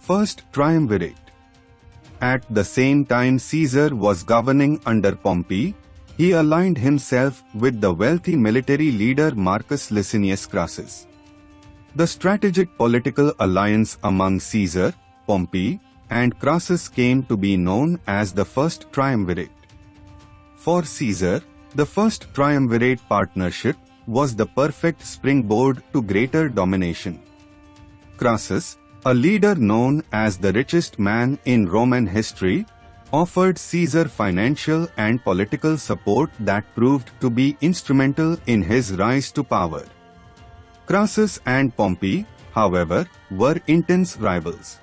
first triumvirate. At the same time Caesar was governing under Pompey, he aligned himself with the wealthy military leader Marcus Licinius Crassus. The strategic political alliance among Caesar, Pompey, and Crassus came to be known as the First Triumvirate. For Caesar, the First Triumvirate partnership was the perfect springboard to greater domination. Crassus, a leader known as the richest man in Roman history, offered Caesar financial and political support that proved to be instrumental in his rise to power. Crassus and Pompey, however, were intense rivals.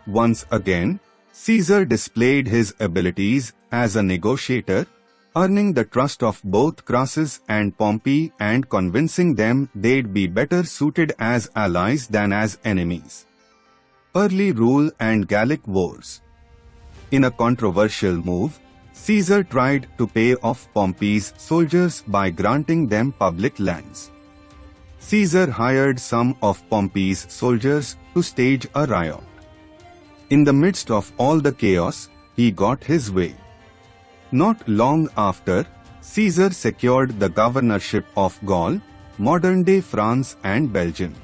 Once again, Caesar displayed his abilities as a negotiator, earning the trust of both Crassus and Pompey and convincing them they'd be better suited as allies than as enemies. Early rule and Gallic Wars. In a controversial move, Caesar tried to pay off Pompey's soldiers by granting them public lands. Caesar hired some of Pompey's soldiers to stage a riot. In the midst of all the chaos, he got his way. Not long after, Caesar secured the governorship of Gaul, modern-day France and Belgium.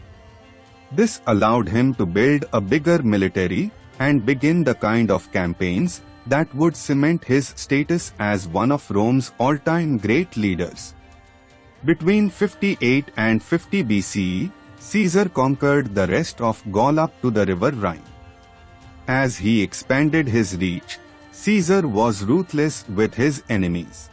This allowed him to build a bigger military and begin the kind of campaigns that would cement his status as one of Rome's all-time great leaders. Between 58 and 50 BCE, Caesar conquered the rest of Gaul up to the river Rhine. As he expanded his reach, Caesar was ruthless with his enemies.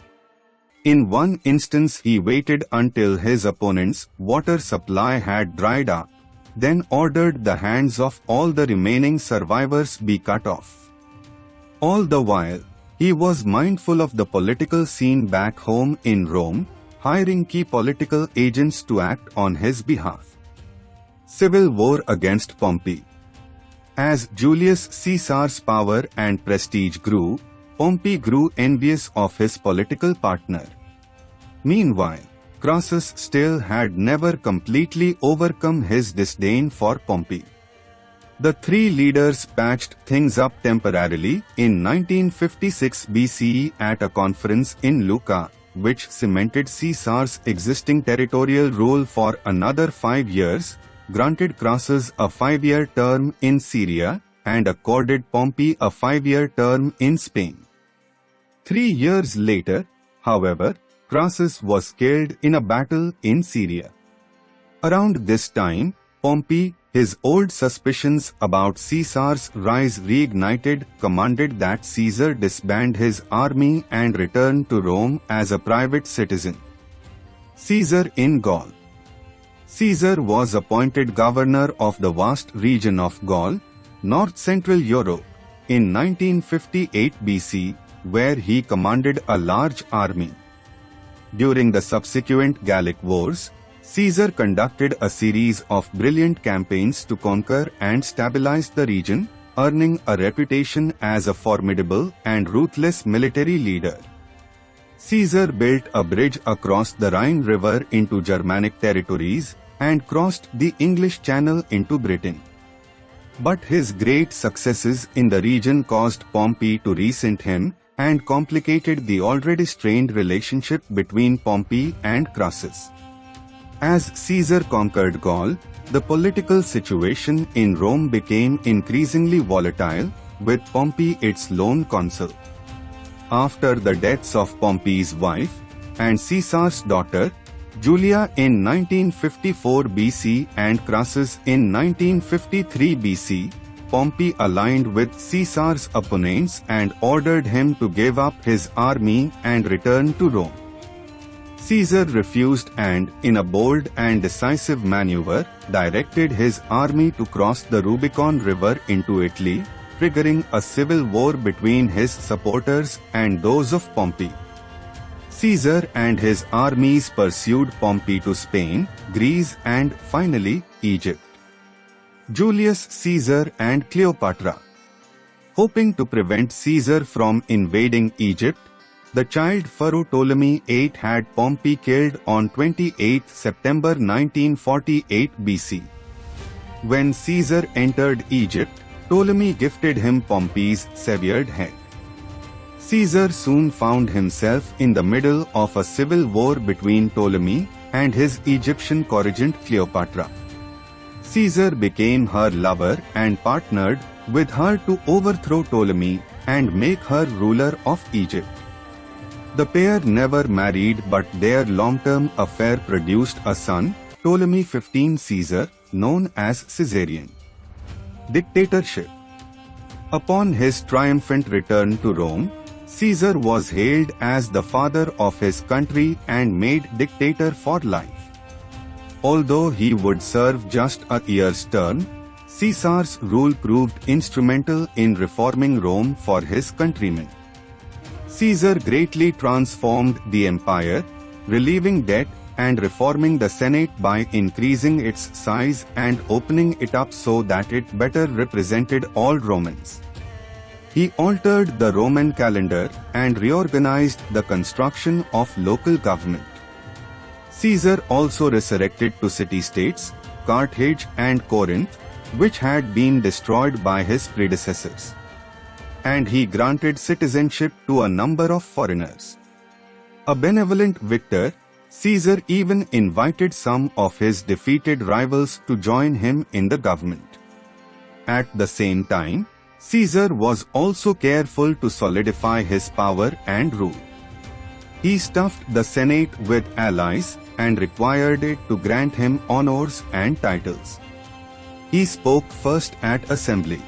In one instance he waited until his opponent's water supply had dried up, then ordered the hands of all the remaining survivors be cut off. All the while, he was mindful of the political scene back home in Rome, hiring key political agents to act on his behalf. Civil war against Pompey. As Julius Caesar's power and prestige grew, Pompey grew envious of his political partner. Meanwhile, Crassus still had never completely overcome his disdain for Pompey. The three leaders patched things up temporarily in 1956 BCE at a conference in Lucca, which cemented Caesar's existing territorial rule for another 5 years, granted Crassus a 5-year term in Syria, and accorded Pompey a 5-year term in Spain. 3 years later, however, Crassus was killed in a battle in Syria. Around this time, Pompey, his old suspicions about Caesar's rise reignited, commanded that Caesar disband his army and return to Rome as a private citizen. Caesar in Gaul. Caesar was appointed governor of the vast region of Gaul, north-central Europe, in 1958 BC, where he commanded a large army. During the subsequent Gallic Wars, Caesar conducted a series of brilliant campaigns to conquer and stabilize the region, earning a reputation as a formidable and ruthless military leader. Caesar built a bridge across the Rhine River into Germanic territories and crossed the English Channel into Britain. But his great successes in the region caused Pompey to resent him and complicated the already strained relationship between Pompey and Crassus. As Caesar conquered Gaul, the political situation in Rome became increasingly volatile, with Pompey its lone consul. After the deaths of Pompey's wife and Caesar's daughter, Julia in 1954 BC and Crassus in 1953 BC, Pompey aligned with Caesar's opponents and ordered him to give up his army and return to Rome. Caesar refused and, in a bold and decisive maneuver, directed his army to cross the Rubicon River into Italy, triggering a civil war between his supporters and those of Pompey. Caesar and his armies pursued Pompey to Spain, Greece and, finally, Egypt. Julius Caesar and Cleopatra. Hoping to prevent Caesar from invading Egypt, the child pharaoh Ptolemy VIII had Pompey killed on 28 September 1948 BC. When Caesar entered Egypt, Ptolemy gifted him Pompey's severed head. Caesar soon found himself in the middle of a civil war between Ptolemy and his Egyptian corregent Cleopatra. Caesar became her lover and partnered with her to overthrow Ptolemy and make her ruler of Egypt. The pair never married, but their long-term affair produced a son, Ptolemy 15 Caesar, known as Caesarian. Dictatorship. Upon his triumphant return to Rome, Caesar was hailed as the father of his country and made dictator for life. Although he would serve just a year's term, Caesar's rule proved instrumental in reforming Rome for his countrymen. Caesar greatly transformed the empire, relieving debt and reforming the Senate by increasing its size and opening it up so that it better represented all Romans. He altered the Roman calendar and reorganized the construction of local government. Caesar also resurrected two city-states, Carthage and Corinth, which had been destroyed by his predecessors. And he granted citizenship to a number of foreigners. A benevolent victor, Caesar even invited some of his defeated rivals to join him in the government. At the same time, Caesar was also careful to solidify his power and rule. He stuffed the Senate with allies and required it to grant him honors and titles. He spoke first at assembly.